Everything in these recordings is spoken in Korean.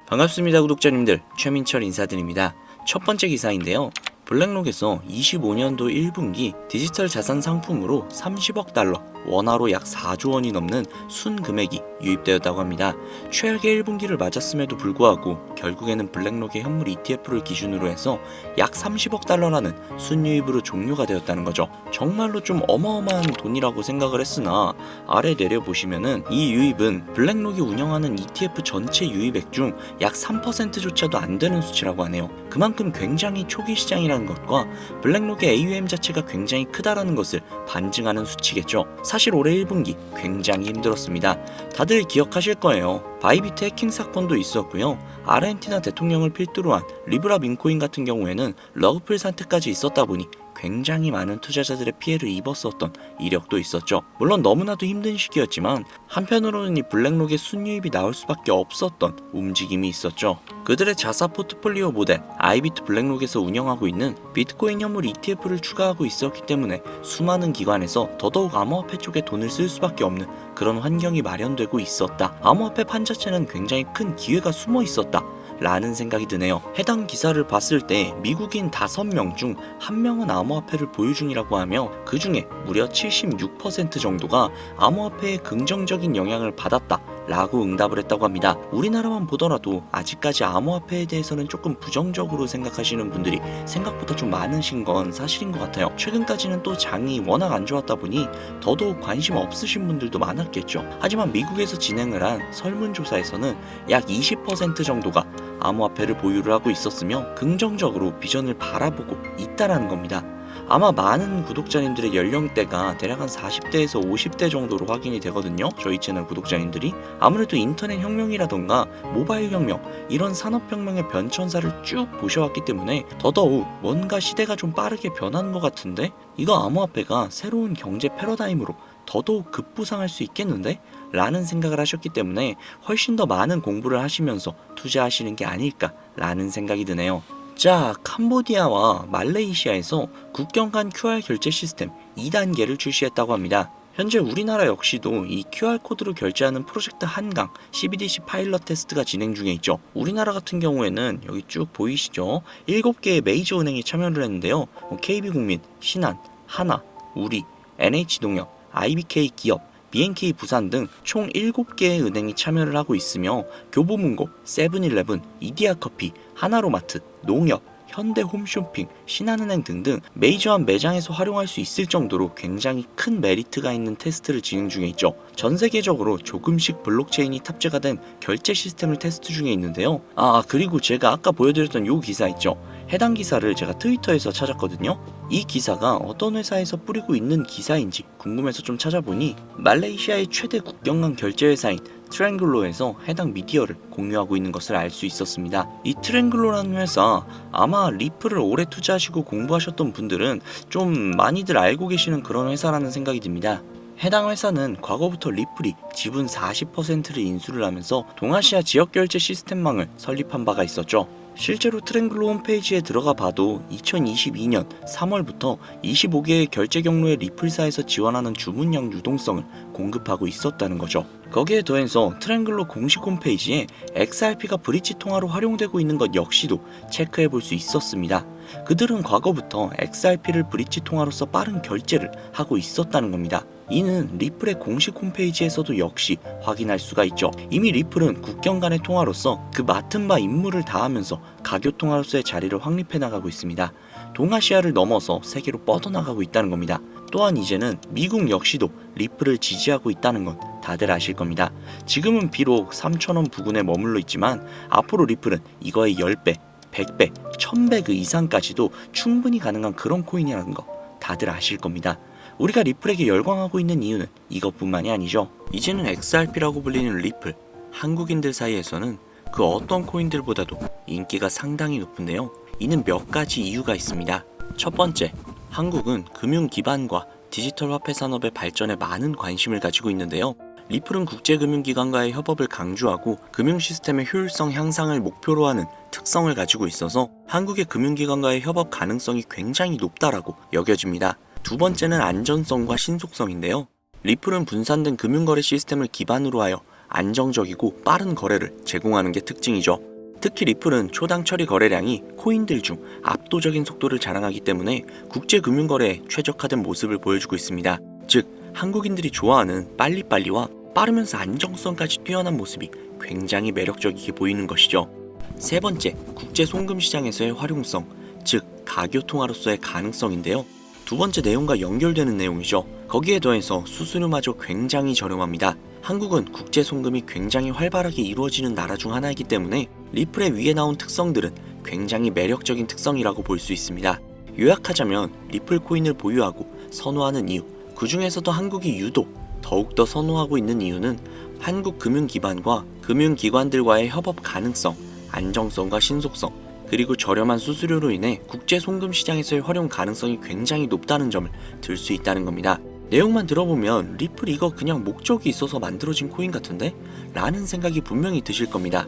반갑습니다 구독자님들, 최민철 인사드립니다. 첫 번째 기사인데요. 블랙록에서 25년도 1분기 디지털 자산 상품으로 30억 달러, 원화로 약 4조 원이 넘는 순금액이 유입되었다고 합니다. 최악의 1분기를 맞았음에도 불구하고 결국에는 블랙록의 현물 ETF를 기준으로 해서 약 30억 달러라는 순유입으로 종료가 되었다는 거죠. 정말로 좀 어마어마한 돈이라고 생각을 했으나 아래 내려보시면은 이 유입은 블랙록이 운영하는 ETF 전체 유입액 중 약 3%조차도 안 되는 수치라고 하네요. 그만큼 굉장히 초기 시장이라는 것과 블랙록의 AUM 자체가 굉장히 크다라는 것을 반증하는 수치겠죠. 사실 올해 1분기 굉장히 힘들었습니다. 다들 기억하실 거예요. 바이비트 해킹 사건도 있었고요. 아르헨티나 대통령을 필두로 한 리브라 민코인 같은 경우에는 러그풀 사태까지 있었다 보니 굉장히 많은 투자자들의 피해를 입었었던 이력도 있었죠. 물론 너무나도 힘든 시기였지만 한편으로는 이 블랙록의 순유입이 나올 수밖에 없었던 움직임이 있었죠. 그들의 자사 포트폴리오 모델 아이비트 블랙록에서 운영하고 있는 비트코인 현물 ETF를 추가하고 있었기 때문에 수많은 기관에서 더더욱 암호화폐 쪽에 돈을 쓸 수밖에 없는 그런 환경이 마련되고 있었다. 암호화폐 판 자체는 굉장히 큰 기회가 숨어 있었다 라는 생각이 드네요. 해당 기사를 봤을 때 미국인 5명 중 1명은 암호화폐를 보유 중이라고 하며 그 중에 무려 76% 정도가 암호화폐의 긍정적인 영향을 받았다 라고 응답을 했다고 합니다. 우리나라만 보더라도 아직까지 암호화폐에 대해서는 조금 부정적으로 생각하시는 분들이 생각보다 좀 많으신 건 사실인 것 같아요. 최근까지는 또 장이 워낙 안 좋았다 보니 더더욱 관심 없으신 분들도 많았겠죠. 하지만 미국에서 진행을 한 설문조사에서는 약 20% 정도가 암호화폐를 보유를 하고 있었으며 긍정적으로 비전을 바라보고 있다라는 겁니다. 아마 많은 구독자님들의 연령대가 대략 한 40대에서 50대 정도로 확인이 되거든요. 저희 채널 구독자님들이 아무래도 인터넷 혁명이라던가 모바일 혁명 이런 산업혁명의 변천사를 쭉 보셔왔기 때문에 더더욱 뭔가 시대가 좀 빠르게 변하는 것 같은데 이거 암호화폐가 새로운 경제 패러다임으로 더더욱 급부상할 수 있겠는데? 라는 생각을 하셨기 때문에 훨씬 더 많은 공부를 하시면서 투자하시는 게 아닐까 라는 생각이 드네요. 자, 캄보디아와 말레이시아에서 국경 간 QR 결제 시스템 2단계를 출시했다고 합니다. 현재 우리나라 역시도 이 QR코드로 결제하는 프로젝트 한강 CBDC 파일럿 테스트가 진행 중에 있죠. 우리나라 같은 경우에는 여기 쭉 보이시죠? 7개의 메이저 은행이 참여를 했는데요. KB국민, 신한, 하나, 우리, NH농협, IBK 기업, BNK 부산 등 총 7개의 은행이 참여를 하고 있으며 교보문고, 세븐일레븐, 이디야커피, 하나로마트, 농협, 현대홈쇼핑, 신한은행 등등 메이저한 매장에서 활용할 수 있을 정도로 굉장히 큰 메리트가 있는 테스트를 진행 중에 있죠. 전 세계적으로 조금씩 블록체인이 탑재가 된 결제 시스템을 테스트 중에 있는데요. 그리고 제가 아까 보여드렸던 요 기사 있죠. 해당 기사를 제가 트위터에서 찾았거든요. 이 기사가 어떤 회사에서 뿌리고 있는 기사인지 궁금해서 좀 찾아보니 말레이시아의 최대 국경 간 결제 회사인 트랭글로에서 해당 미디어를 공유하고 있는 것을 알 수 있었습니다. 이 트랭글로라는 회사 아마 리플을 오래 투자하시고 공부하셨던 분들은 좀 많이들 알고 계시는 그런 회사라는 생각이 듭니다. 해당 회사는 과거부터 리플이 지분 40%를 인수를 하면서 동아시아 지역결제 시스템망을 설립한 바가 있었죠. 실제로 트랭글로 홈페이지에 들어가 봐도 2022년 3월부터 25개의 결제 경로의 리플사에서 지원하는 주문량 유동성을 공급하고 있었다는 거죠. 거기에 더해서 트랭글로 공식 홈페이지에 XRP가 브릿지 통화로 활용되고 있는 것 역시도 체크해 볼 수 있었습니다. 그들은 과거부터 XRP를 브릿지 통화로서 빠른 결제를 하고 있었다는 겁니다. 이는 리플의 공식 홈페이지에서도 역시 확인할 수가 있죠. 이미 리플은 국경 간의 통화로서 그 맡은 바 임무를 다하면서 가교 통화로서의 자리를 확립해 나가고 있습니다. 동아시아를 넘어서 세계로 뻗어나가고 있다는 겁니다. 또한 이제는 미국 역시도 리플을 지지하고 있다는 건 다들 아실 겁니다. 지금은 비록 3,000원 부근에 머물러 있지만 앞으로 리플은 이거의 10배, 100배, 1000배 그 이상까지도 충분히 가능한 그런 코인이라는 거 다들 아실 겁니다. 우리가 리플에게 열광하고 있는 이유는 이것뿐만이 아니죠. 이제는 XRP라고 불리는 리플, 한국인들 사이에서는 그 어떤 코인들보다도 인기가 상당히 높은데요. 이는 몇 가지 이유가 있습니다. 첫 번째, 한국은 금융 기반과 디지털 화폐 산업의 발전에 많은 관심을 가지고 있는데요. 리플은 국제금융기관과의 협업을 강조하고 금융 시스템의 효율성 향상을 목표로 하는 특성을 가지고 있어서 한국의 금융기관과의 협업 가능성이 굉장히 높다라고 여겨집니다. 두 번째는 안전성과 신속성인데요. 리플은 분산된 금융거래 시스템을 기반으로 하여 안정적이고 빠른 거래를 제공하는 게 특징이죠. 특히 리플은 초당 처리 거래량이 코인들 중 압도적인 속도를 자랑하기 때문에 국제금융거래에 최적화된 모습을 보여주고 있습니다. 즉, 한국인들이 좋아하는 빨리빨리와 빠르면서 안정성까지 뛰어난 모습이 굉장히 매력적이게 보이는 것이죠. 세 번째, 국제 송금 시장에서의 활용성, 즉 가교통화로서의 가능성인데요. 두 번째 내용과 연결되는 내용이죠. 거기에 더해서 수수료마저 굉장히 저렴합니다. 한국은 국제 송금이 굉장히 활발하게 이루어지는 나라 중 하나이기 때문에 리플의 위에 나온 특성들은 굉장히 매력적인 특성이라고 볼 수 있습니다. 요약하자면 리플 코인을 보유하고 선호하는 이유, 그 중에서도 한국이 유독 더욱더 선호하고 있는 이유는 한국 금융기관과 금융기관들과의 협업 가능성, 안정성과 신속성, 그리고 저렴한 수수료로 인해 국제 송금 시장에서의 활용 가능성이 굉장히 높다는 점을 들 수 있다는 겁니다. 내용만 들어보면 리플 이거 그냥 목적이 있어서 만들어진 코인 같은데? 라는 생각이 분명히 드실 겁니다.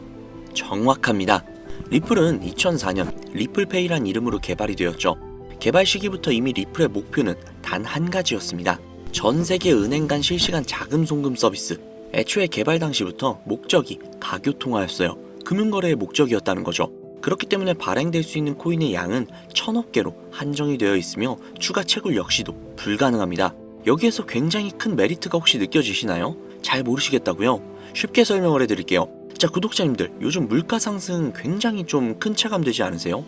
정확합니다. 리플은 2004년 리플페이란 이름으로 개발이 되었죠. 개발 시기부터 이미 리플의 목표는 단 한 가지였습니다. 전 세계 은행 간 실시간 자금 송금 서비스. 애초에 개발 당시부터 목적이 가교통화였어요. 금융거래의 목적이었다는 거죠. 그렇기 때문에 발행될 수 있는 코인의 양은 1000억 개로 한정이 되어 있으며 추가 채굴 역시도 불가능합니다. 여기에서 굉장히 큰 메리트가 혹시 느껴지시나요? 잘 모르시겠다고요? 쉽게 설명을 해드릴게요. 자, 구독자님들, 요즘 물가 상승 굉장히 좀 큰 체감되지 않으세요?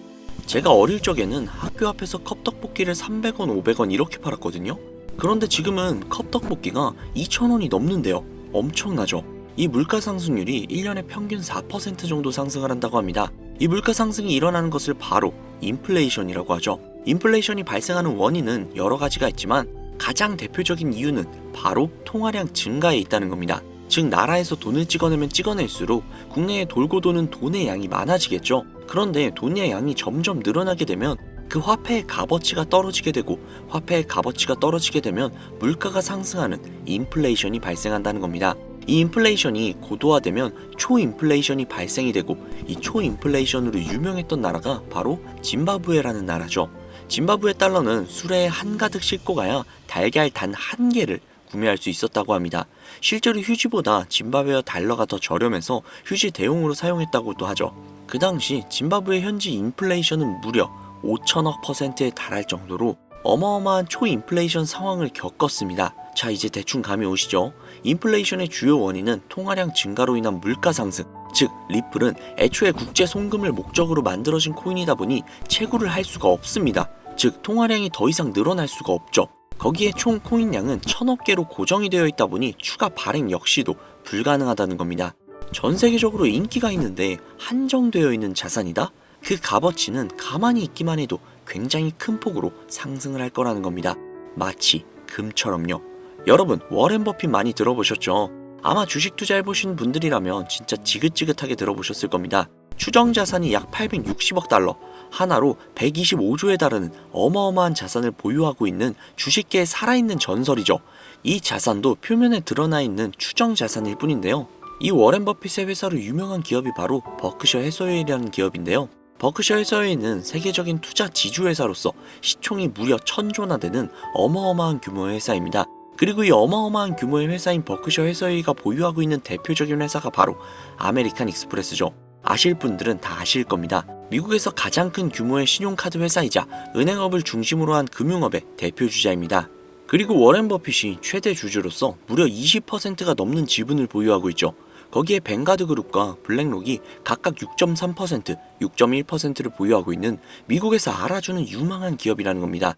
제가 어릴 적에는 학교 앞에서 컵떡볶이를 300원, 500원 이렇게 팔았거든요. 그런데 지금은 컵떡볶이가 2,000원이 넘는데요. 엄청나죠? 이 물가 상승률이 1년에 평균 4% 정도 상승을 한다고 합니다. 이 물가 상승이 일어나는 것을 바로 인플레이션이라고 하죠. 인플레이션이 발생하는 원인은 여러 가지가 있지만 가장 대표적인 이유는 바로 통화량 증가에 있다는 겁니다. 즉, 나라에서 돈을 찍어내면 찍어낼수록 국내에 돌고 도는 돈의 양이 많아지겠죠. 그런데 돈의 양이 점점 늘어나게 되면 그 화폐의 값어치가 떨어지게 되고, 화폐의 값어치가 떨어지게 되면 물가가 상승하는 인플레이션이 발생한다는 겁니다. 이 인플레이션이 고도화되면 초인플레이션이 발생이 되고, 이 초인플레이션으로 유명했던 나라가 바로 짐바브웨라는 나라죠. 짐바브웨 달러는 수레에 한가득 싣고 가야 달걀 단 한 개를 구매할 수 있었다고 합니다. 실제로 휴지보다 짐바브웨어 달러가 더 저렴해서 휴지 대용으로 사용했다고도 하죠. 그 당시 짐바브웨 현지 인플레이션은 무려 5천억%에 달할 정도로 어마어마한 초인플레이션 상황을 겪었습니다. 자, 이제 대충 감이 오시죠? 인플레이션의 주요 원인은 통화량 증가로 인한 물가 상승, 즉 리플은 애초에 국제 송금을 목적으로 만들어진 코인이다 보니 채굴을 할 수가 없습니다. 즉 통화량이 더 이상 늘어날 수가 없죠. 거기에 총 코인량은 1000억 개로 고정이 되어 있다 보니 추가 발행 역시도 불가능하다는 겁니다. 전 세계적으로 인기가 있는데 한정되어 있는 자산이다? 그 값어치는 가만히 있기만 해도 굉장히 큰 폭으로 상승을 할 거라는 겁니다. 마치 금처럼요. 여러분, 워렌 버핏 많이 들어보셨죠? 아마 주식 투자해보신 분들이라면 진짜 지긋지긋하게 들어보셨을 겁니다. 추정 자산이 약 860억 달러, 하나로 125조에 달하는 어마어마한 자산을 보유하고 있는 주식계의 살아있는 전설이죠. 이 자산도 표면에 드러나 있는 추정 자산일 뿐인데요. 이 워렌 버핏의 회사로 유명한 기업이 바로 버크셔 해서웨이라는 기업인데요. 버크셔 해서웨이는 세계적인 투자 지주회사로서 시총이 무려 1000조나 되는 어마어마한 규모의 회사입니다. 그리고 이 어마어마한 규모의 회사인 버크셔 해서웨이가 보유하고 있는 대표적인 회사가 바로 아메리칸 익스프레스죠. 아실 분들은 다 아실 겁니다. 미국에서 가장 큰 규모의 신용카드 회사이자 은행업을 중심으로 한 금융업의 대표주자입니다. 그리고 워렌 버핏이 최대 주주로서 무려 20%가 넘는 지분을 보유하고 있죠. 거기에 뱅가드 그룹과 블랙록이 각각 6.3%, 6.1%를 보유하고 있는 미국에서 알아주는 유망한 기업이라는 겁니다.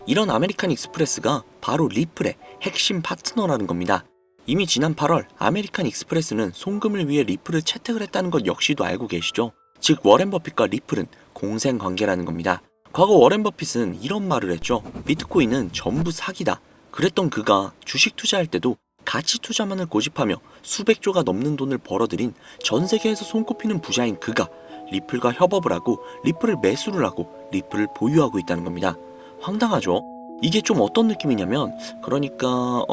이런 아메리칸 익스프레스가 바로 리플의 핵심 파트너라는 겁니다. 이미 지난 8월 아메리칸 익스프레스는 송금을 위해 리플을 채택을 했다는 것 역시도 알고 계시죠? 즉 워렌 버핏과 리플은 공생 관계라는 겁니다. 과거 워렌 버핏은 이런 말을 했죠. 비트코인은 전부 사기다. 그랬던 그가 주식 투자할 때도 가치 투자만을 고집하며 수백 조가 넘는 돈을 벌어들인 전 세계에서 손꼽히는 부자인 그가 리플과 협업을 하고 리플을 매수를 하고 리플을 보유하고 있다는 겁니다. 황당하죠? 이게 좀 어떤 느낌이냐면 그러니까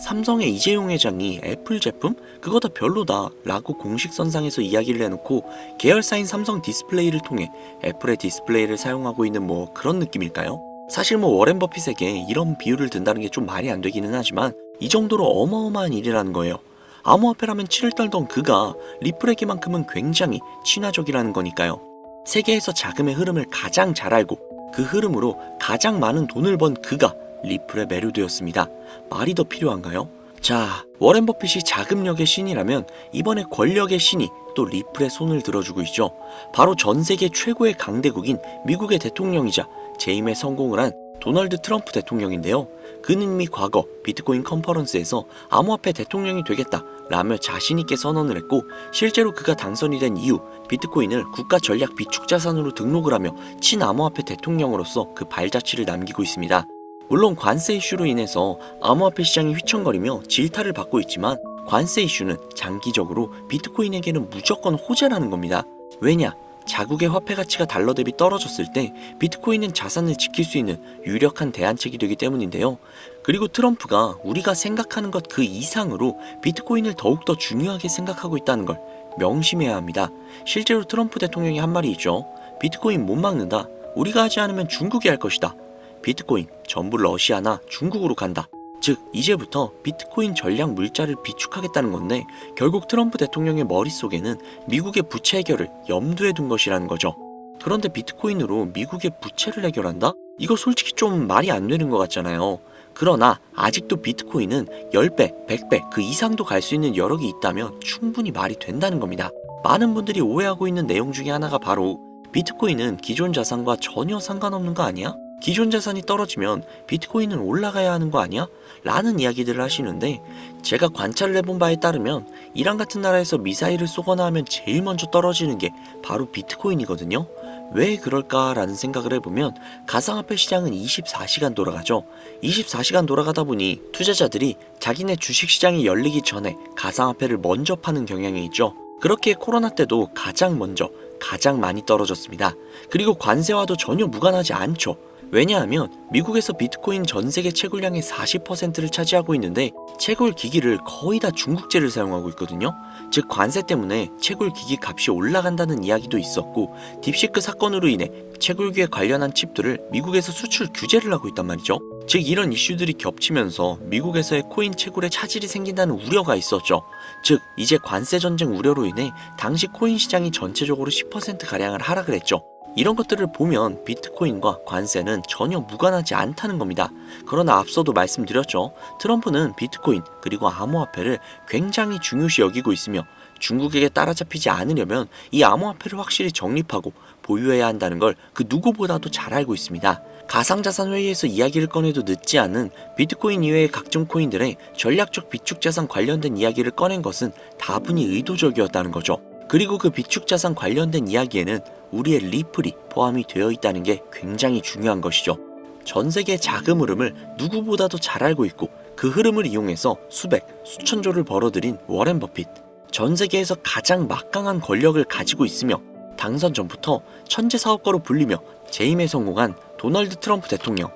삼성의 이재용 회장이 애플 제품? 그거 다 별로다 라고 공식 선상에서 이야기를 해놓고 계열사인 삼성 디스플레이를 통해 애플의 디스플레이를 사용하고 있는 뭐 그런 느낌일까요? 사실 뭐 워렌 버핏에게 이런 비유를 든다는 게 좀 말이 안 되기는 하지만 이 정도로 어마어마한 일이라는 거예요. 암호화폐라면 치를 떨던 그가 리플에게만큼은 굉장히 친화적이라는 거니까요. 세계에서 자금의 흐름을 가장 잘 알고 그 흐름으로 가장 많은 돈을 번 그가 리플에 매료되었습니다. 말이 더 필요한가요? 자, 워렌 버핏이 자금력의 신이라면 이번에 권력의 신이 또 리플에 손을 들어주고 있죠. 바로 전 세계 최고의 강대국인 미국의 대통령이자 재임에 성공을 한 도널드 트럼프 대통령인데요. 그는 이미 과거 비트코인 컨퍼런스에서 암호화폐 대통령이 되겠다 라며 자신있게 선언을 했고 실제로 그가 당선이 된 이후 비트코인을 국가 전략 비축 자산으로 등록을 하며 친암호화폐 대통령으로서 그 발자취를 남기고 있습니다. 물론 관세 이슈로 인해서 암호화폐 시장이 휘청거리며 질타를 받고 있지만 관세 이슈는 장기적으로 비트코인에게는 무조건 호재라는 겁니다. 왜냐? 자국의 화폐 가치가 달러 대비 떨어졌을 때 비트코인은 자산을 지킬 수 있는 유력한 대안책이 되기 때문인데요. 그리고 트럼프가 우리가 생각하는 것 그 이상으로 비트코인을 더욱더 중요하게 생각하고 있다는 걸 명심해야 합니다. 실제로 트럼프 대통령이 한 말이 있죠. 비트코인 못 막는다. 우리가 하지 않으면 중국이 할 것이다. 비트코인 전부 러시아나 중국으로 간다. 즉 이제부터 비트코인 전략 물자를 비축하겠다는 건데 결국 트럼프 대통령의 머릿속에는 미국의 부채 해결을 염두에 둔 것이라는 거죠. 그런데 비트코인으로 미국의 부채를 해결한다? 이거 솔직히 좀 말이 안 되는 것 같잖아요. 그러나 아직도 비트코인은 10배, 100배 그 이상도 갈 수 있는 여력이 있다면 충분히 말이 된다는 겁니다. 많은 분들이 오해하고 있는 내용 중에 하나가 바로 비트코인은 기존 자산과 전혀 상관없는 거 아니야? 기존 자산이 떨어지면 비트코인은 올라가야 하는 거 아니야? 라는 이야기들을 하시는데 제가 관찰을 해본 바에 따르면 이란 같은 나라에서 미사일을 쏘거나 하면 제일 먼저 떨어지는 게 바로 비트코인이거든요. 왜 그럴까라는 생각을 해보면 가상화폐 시장은 24시간 돌아가죠. 24시간 돌아가다 보니 투자자들이 자기네 주식시장이 열리기 전에 가상화폐를 먼저 파는 경향이 있죠. 그렇게 코로나 때도 가장 먼저 가장 많이 떨어졌습니다. 그리고 관세와도 전혀 무관하지 않죠. 왜냐하면 미국에서 비트코인 전 세계 채굴량의 40%를 차지하고 있는데 채굴 기기를 거의 다 중국제를 사용하고 있거든요. 즉 관세 때문에 채굴 기기 값이 올라간다는 이야기도 있었고 딥시크 사건으로 인해 채굴기에 관련한 칩들을 미국에서 수출 규제를 하고 있단 말이죠. 즉 이런 이슈들이 겹치면서 미국에서의 코인 채굴에 차질이 생긴다는 우려가 있었죠. 즉 이제 관세 전쟁 우려로 인해 당시 코인 시장이 전체적으로 10%가량을 하락을 했죠. 이런 것들을 보면 비트코인과 관세는 전혀 무관하지 않다는 겁니다. 그러나 앞서도 말씀드렸죠. 트럼프는 비트코인 그리고 암호화폐를 굉장히 중요시 여기고 있으며 중국에게 따라잡히지 않으려면 이 암호화폐를 확실히 정립하고 보유해야 한다는 걸 그 누구보다도 잘 알고 있습니다. 가상자산 회의에서 이야기를 꺼내도 늦지 않은 비트코인 이외의 각종 코인들의 전략적 비축자산 관련된 이야기를 꺼낸 것은 다분히 의도적이었다는 거죠. 그리고 그 비축자산 관련된 이야기에는 우리의 리플이 포함이 되어 있다는 게 굉장히 중요한 것이죠. 전 세계의 자금 흐름을 누구보다도 잘 알고 있고 그 흐름을 이용해서 수백, 수천조를 벌어들인 워렌 버핏. 전 세계에서 가장 막강한 권력을 가지고 있으며 당선 전부터 천재 사업가로 불리며 재임에 성공한 도널드 트럼프 대통령.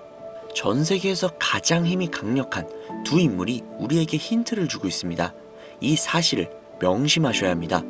전 세계에서 가장 힘이 강력한 두 인물이 우리에게 힌트를 주고 있습니다. 이 사실을 명심하셔야 합니다.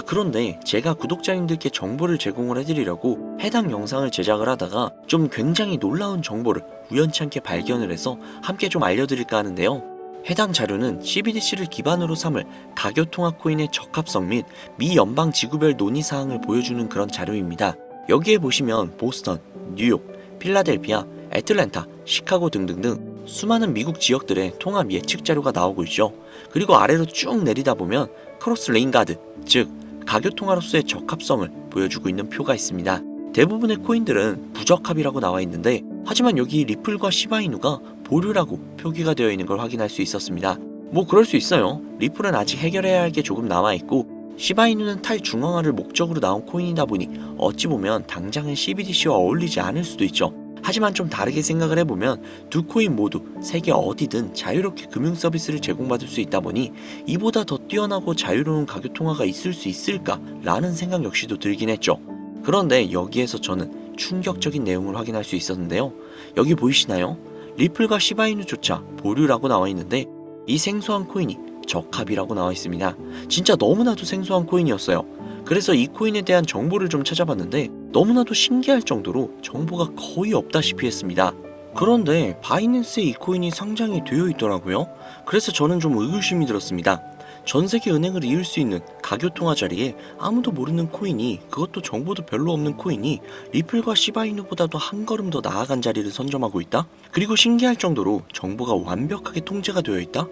그런데 제가 구독자님들께 정보를 제공을 해드리려고 해당 영상을 제작을 하다가 좀 굉장히 놀라운 정보를 우연치 않게 발견을 해서 함께 좀 알려드릴까 하는데요. 해당 자료는 CBDC를 기반으로 삼을 가교통화 코인의 적합성 및 미 연방 지구별 논의사항을 보여주는 그런 자료입니다. 여기에 보시면 보스턴, 뉴욕, 필라델피아, 애틀랜타, 시카고 등등등 수많은 미국 지역들의 통합 예측 자료가 나오고 있죠. 그리고 아래로 쭉 내리다 보면 크로스 레인가드, 즉 가교통화로서의 적합성을 보여주고 있는 표가 있습니다. 대부분의 코인들은 부적합이라고 나와 있는데 하지만 여기 리플과 시바이누가 보류라고 표기가 되어 있는 걸 확인할 수 있었습니다. 뭐 그럴 수 있어요. 리플은 아직 해결해야 할 게 조금 남아있고 시바이누는 탈중앙화를 목적으로 나온 코인이다 보니 어찌 보면 당장은 CBDC와 어울리지 않을 수도 있죠. 하지만 좀 다르게 생각을 해보면 두 코인 모두 세계 어디든 자유롭게 금융 서비스를 제공받을 수 있다 보니 이보다 더 뛰어나고 자유로운 가교 통화가 있을 수 있을까라는 생각 역시도 들긴 했죠. 그런데 여기에서 저는 충격적인 내용을 확인할 수 있었는데요. 여기 보이시나요? 리플과 시바이누조차 보류라고 나와 있는데 이 생소한 코인이 적합이라고 나와 있습니다. 진짜 너무나도 생소한 코인이었어요. 그래서 이 코인에 대한 정보를 좀 찾아봤는데 너무나도 신기할 정도로 정보가 거의 없다시피 했습니다. 그런데 바이낸스에 이 코인이 상장이 되어 있더라고요. 그래서 저는 좀 의구심이 들었습니다. 전 세계 은행을 이을 수 있는 가교통화 자리에 아무도 모르는 코인이, 그것도 정보도 별로 없는 코인이 리플과 시바이누보다도 한 걸음 더 나아간 자리를 선점하고 있다? 그리고 신기할 정도로 정보가 완벽하게 통제가 되어 있다?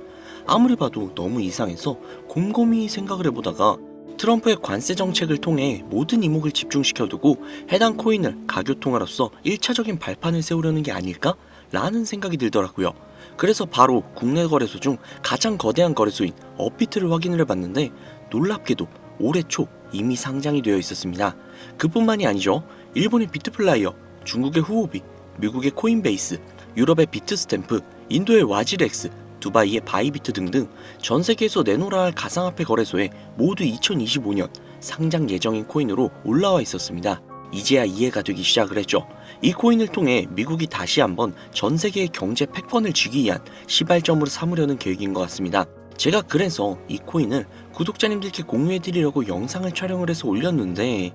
아무리 봐도 너무 이상해서 곰곰이 생각을 해보다가 트럼프의 관세 정책을 통해 모든 이목을 집중시켜두고 해당 코인을 가교통화로서 1차적인 발판을 세우려는 게 아닐까? 라는 생각이 들더라고요. 그래서 바로 국내 거래소 중 가장 거대한 거래소인 업비트를 확인을 해봤는데 놀랍게도 올해 초 이미 상장이 되어 있었습니다. 그뿐만이 아니죠. 일본의 비트플라이어, 중국의 후오비, 미국의 코인베이스, 유럽의 비트스탬프, 인도의 와지렉스, 두바이의 바이비트 등등 전 세계에서 내놓으라 할 가상화폐 거래소에 모두 2025년 상장 예정인 코인으로 올라와 있었습니다. 이제야 이해가 되기 시작을 했죠. 이 코인을 통해 미국이 다시 한번 전 세계의 경제 패권을 쥐기 위한 시발점으로 삼으려는 계획인 것 같습니다. 제가 그래서 이 코인을 구독자님들께 공유해드리려고 영상을 촬영을 해서 올렸는데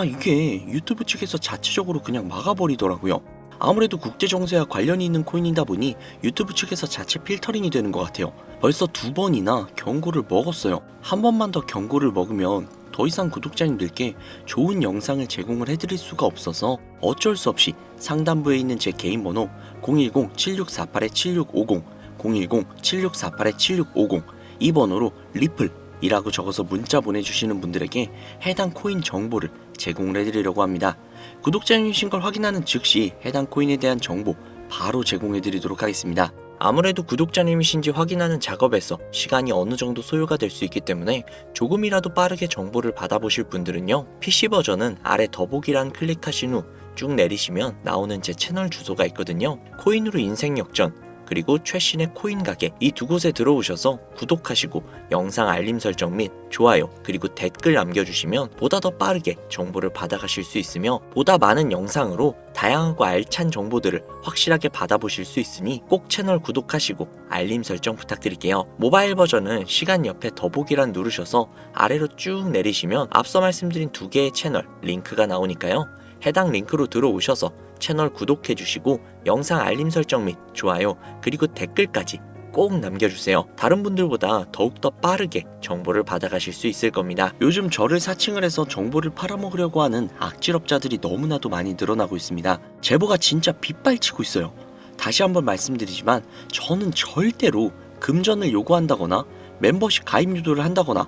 이게 유튜브 측에서 자체적으로 그냥 막아버리더라고요. 아무래도 국제정세와 관련이 있는 코인이다 보니 유튜브 측에서 자체 필터링이 되는 것 같아요. 벌써 2번이나 경고를 먹었어요. 한 번만 더 경고를 먹으면 더 이상 구독자님들께 좋은 영상을 제공을 해드릴 수가 없어서 어쩔 수 없이 상단부에 있는 제 개인 번호 010-7648-7650 010-7648-7650 이 번호로 리플이라고 적어서 문자 보내주시는 분들에게 해당 코인 정보를 제공을 해드리려고 합니다. 구독자님이신 걸 확인하는 즉시 해당 코인에 대한 정보 바로 제공해드리도록 하겠습니다. 아무래도 구독자님이신지 확인하는 작업에서 시간이 어느 정도 소요가 될 수 있기 때문에 조금이라도 빠르게 정보를 받아보실 분들은요, PC 버전은 아래 더보기란 클릭하신 후 쭉 내리시면 나오는 제 채널 주소가 있거든요. 코인으로 인생 역전, 그리고 최신의 코인 가게, 이 두 곳에 들어오셔서 구독하시고 영상 알림 설정 및 좋아요 그리고 댓글 남겨주시면 보다 더 빠르게 정보를 받아가실 수 있으며 보다 많은 영상으로 다양하고 알찬 정보들을 확실하게 받아보실 수 있으니 꼭 채널 구독하시고 알림 설정 부탁드릴게요. 모바일 버전은 시간 옆에 더보기란 누르셔서 아래로 쭉 내리시면 앞서 말씀드린 두 개의 채널 링크가 나오니까요. 해당 링크로 들어오셔서 채널 구독해주시고 영상 알림 설정 및 좋아요 그리고 댓글까지 꼭 남겨주세요. 다른 분들보다 더욱더 빠르게 정보를 받아가실 수 있을 겁니다. 요즘 저를 사칭을 해서 정보를 팔아먹으려고 하는 악질업자들이 너무나도 많이 늘어나고 있습니다. 제보가 진짜 빗발치고 있어요. 다시 한번 말씀드리지만 저는 절대로 금전을 요구한다거나 멤버십 가입 유도를 한다거나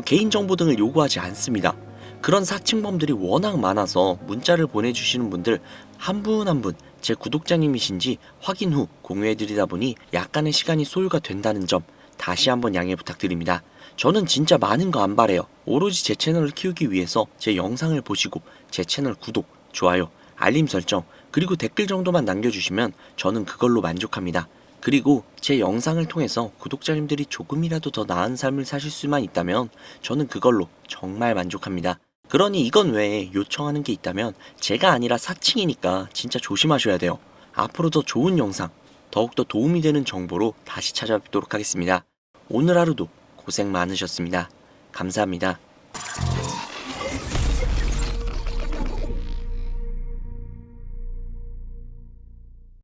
개인정보 등을 요구하지 않습니다. 그런 사칭범들이 워낙 많아서 문자를 보내주시는 분들 한 분 한 분 제 구독자님이신지 확인 후 공유해드리다 보니 약간의 시간이 소요가 된다는 점 다시 한번 양해 부탁드립니다. 저는 진짜 많은 거 안 바래요. 오로지 제 채널을 키우기 위해서 제 영상을 보시고 제 채널 구독, 좋아요, 알림 설정 그리고 댓글 정도만 남겨주시면 저는 그걸로 만족합니다. 그리고 제 영상을 통해서 구독자님들이 조금이라도 더 나은 삶을 사실 수만 있다면 저는 그걸로 정말 만족합니다. 그러니 이건 외에 요청하는 게 있다면 제가 아니라 사칭이니까 진짜 조심하셔야 돼요. 앞으로 더 좋은 영상, 더욱더 도움이 되는 정보로 다시 찾아뵙도록 하겠습니다. 오늘 하루도 고생 많으셨습니다. 감사합니다.